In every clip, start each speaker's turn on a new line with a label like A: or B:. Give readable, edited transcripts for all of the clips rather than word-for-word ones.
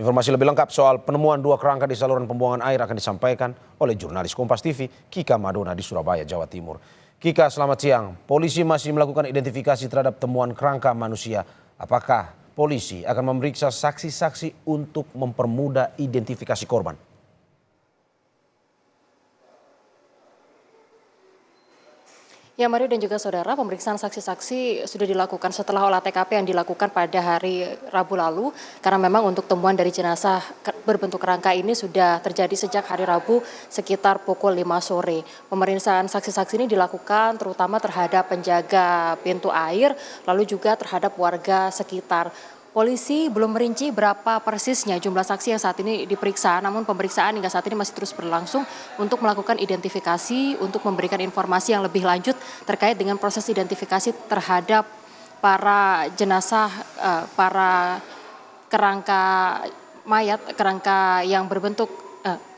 A: Informasi lebih lengkap soal penemuan dua kerangka di saluran pembuangan air akan disampaikan oleh jurnalis Kompas TV Kika Madona di Surabaya, Jawa Timur. Kika, selamat siang. Polisi masih melakukan identifikasi terhadap temuan kerangka manusia. Apakah polisi akan memeriksa saksi-saksi untuk mempermudah identifikasi korban?
B: Ya, Mario dan juga saudara, pemeriksaan saksi-saksi sudah dilakukan setelah olah TKP yang dilakukan pada hari Rabu lalu. Karena memang untuk temuan dari jenazah berbentuk kerangka ini sudah terjadi sejak hari Rabu sekitar pukul 5 sore. Pemeriksaan saksi-saksi ini dilakukan terutama terhadap penjaga pintu air, lalu juga terhadap warga sekitar. Polisi belum merinci berapa persisnya jumlah saksi yang saat ini diperiksa, namun pemeriksaan hingga saat ini masih terus berlangsung untuk melakukan identifikasi, untuk memberikan informasi yang lebih lanjut terkait dengan proses identifikasi terhadap para jenazah, para kerangka mayat, kerangka yang berbentuk,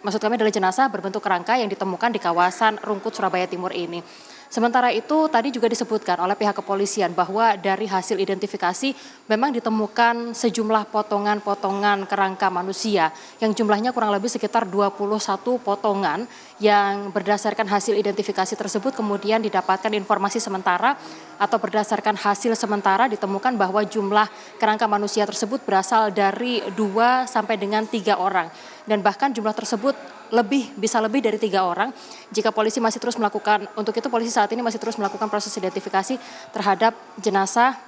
B: maksud kami adalah jenazah berbentuk kerangka yang ditemukan di kawasan Rungkut, Surabaya Timur ini. Sementara itu tadi juga disebutkan oleh pihak kepolisian bahwa dari hasil identifikasi memang ditemukan sejumlah potongan-potongan kerangka manusia yang jumlahnya kurang lebih sekitar 21 potongan yang berdasarkan hasil identifikasi tersebut kemudian didapatkan informasi sementara atau berdasarkan hasil sementara ditemukan bahwa jumlah kerangka manusia tersebut berasal dari 2 sampai dengan 3 orang. Dan bahkan jumlah tersebut bisa lebih dari 3 orang jika polisi masih terus melakukan, untuk itu polisi saat ini masih terus melakukan proses identifikasi terhadap jenazah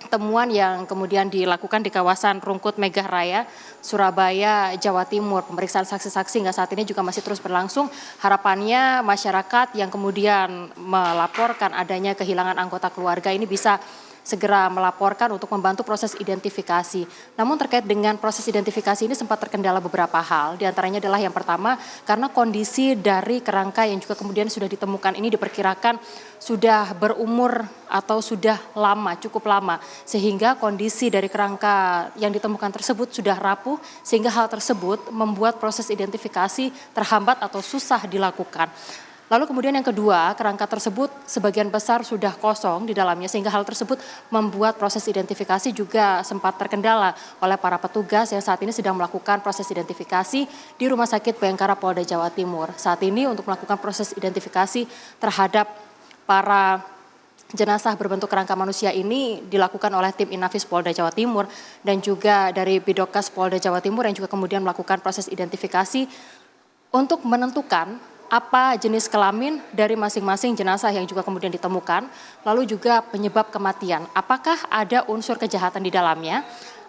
B: temuan yang kemudian dilakukan di kawasan Rungkut Megah Raya, Surabaya, Jawa Timur. Pemeriksaan saksi-saksi hingga saat ini juga masih terus berlangsung. Harapannya masyarakat yang kemudian melaporkan adanya kehilangan anggota keluarga ini bisa segera melaporkan untuk membantu proses identifikasi. Namun terkait dengan proses identifikasi ini sempat terkendala beberapa hal. Di antaranya adalah yang pertama, karena kondisi dari kerangka yang juga kemudian sudah ditemukan ini diperkirakan sudah berumur atau sudah lama, cukup lama. Sehingga kondisi dari kerangka yang ditemukan tersebut sudah rapuh, sehingga hal tersebut membuat proses identifikasi terhambat atau susah dilakukan. Lalu kemudian yang kedua, kerangka tersebut sebagian besar sudah kosong di dalamnya sehingga hal tersebut membuat proses identifikasi juga sempat terkendala oleh para petugas yang saat ini sedang melakukan proses identifikasi di Rumah Sakit Bayangkara Polda Jawa Timur. Saat ini untuk melakukan proses identifikasi terhadap para jenazah berbentuk kerangka manusia ini dilakukan oleh tim Inafis Polda Jawa Timur dan juga dari Bidokas Polda Jawa Timur yang juga kemudian melakukan proses identifikasi untuk menentukan apa jenis kelamin dari masing-masing jenazah yang juga kemudian ditemukan, lalu juga penyebab kematian. Apakah ada unsur kejahatan di dalamnya,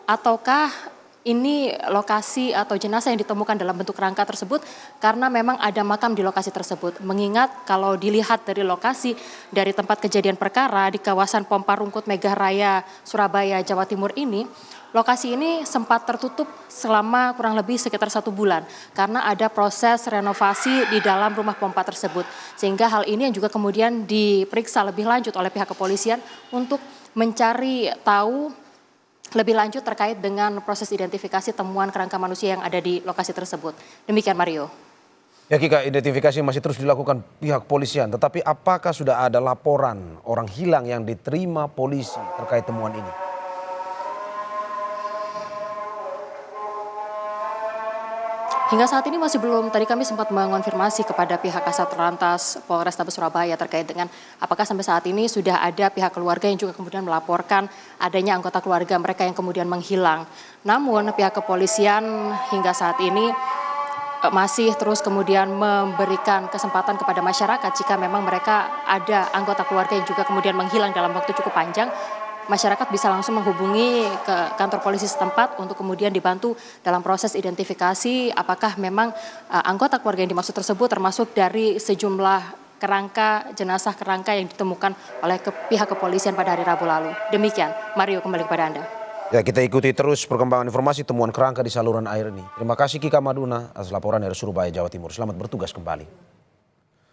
B: ataukah ini lokasi atau jenazah yang ditemukan dalam bentuk kerangka tersebut karena memang ada makam di lokasi tersebut. Mengingat kalau dilihat dari lokasi dari tempat kejadian perkara di kawasan Pompa Rungkut Megah Raya, Surabaya, Jawa Timur ini, lokasi ini sempat tertutup selama kurang lebih sekitar 1 bulan karena ada proses renovasi di dalam rumah pompa tersebut. Sehingga hal ini yang juga kemudian diperiksa lebih lanjut oleh pihak kepolisian untuk mencari tahu lebih lanjut terkait dengan proses identifikasi temuan kerangka manusia yang ada di lokasi tersebut. Demikian Mario.
A: Ya Kika, identifikasi masih terus dilakukan pihak kepolisian. Tetapi apakah sudah ada laporan orang hilang yang diterima polisi terkait temuan ini?
B: Hingga saat ini masih belum, tadi kami sempat mengonfirmasi kepada pihak Kasat Lantas Polrestabes Surabaya terkait dengan apakah sampai saat ini sudah ada pihak keluarga yang juga kemudian melaporkan adanya anggota keluarga mereka yang kemudian menghilang. Namun pihak kepolisian hingga saat ini masih terus kemudian memberikan kesempatan kepada masyarakat jika memang mereka ada anggota keluarga yang juga kemudian menghilang dalam waktu cukup panjang. Masyarakat bisa langsung menghubungi ke kantor polisi setempat untuk kemudian dibantu dalam proses identifikasi apakah memang anggota keluarga yang dimaksud tersebut termasuk dari sejumlah jenazah kerangka yang ditemukan oleh pihak kepolisian pada hari Rabu lalu. Demikian, Mario, kembali kepada Anda.
A: Ya, kita ikuti terus perkembangan informasi temuan kerangka di saluran air ini. Terima kasih Kika Madona atas laporan dari Surabaya, Jawa Timur. Selamat bertugas kembali.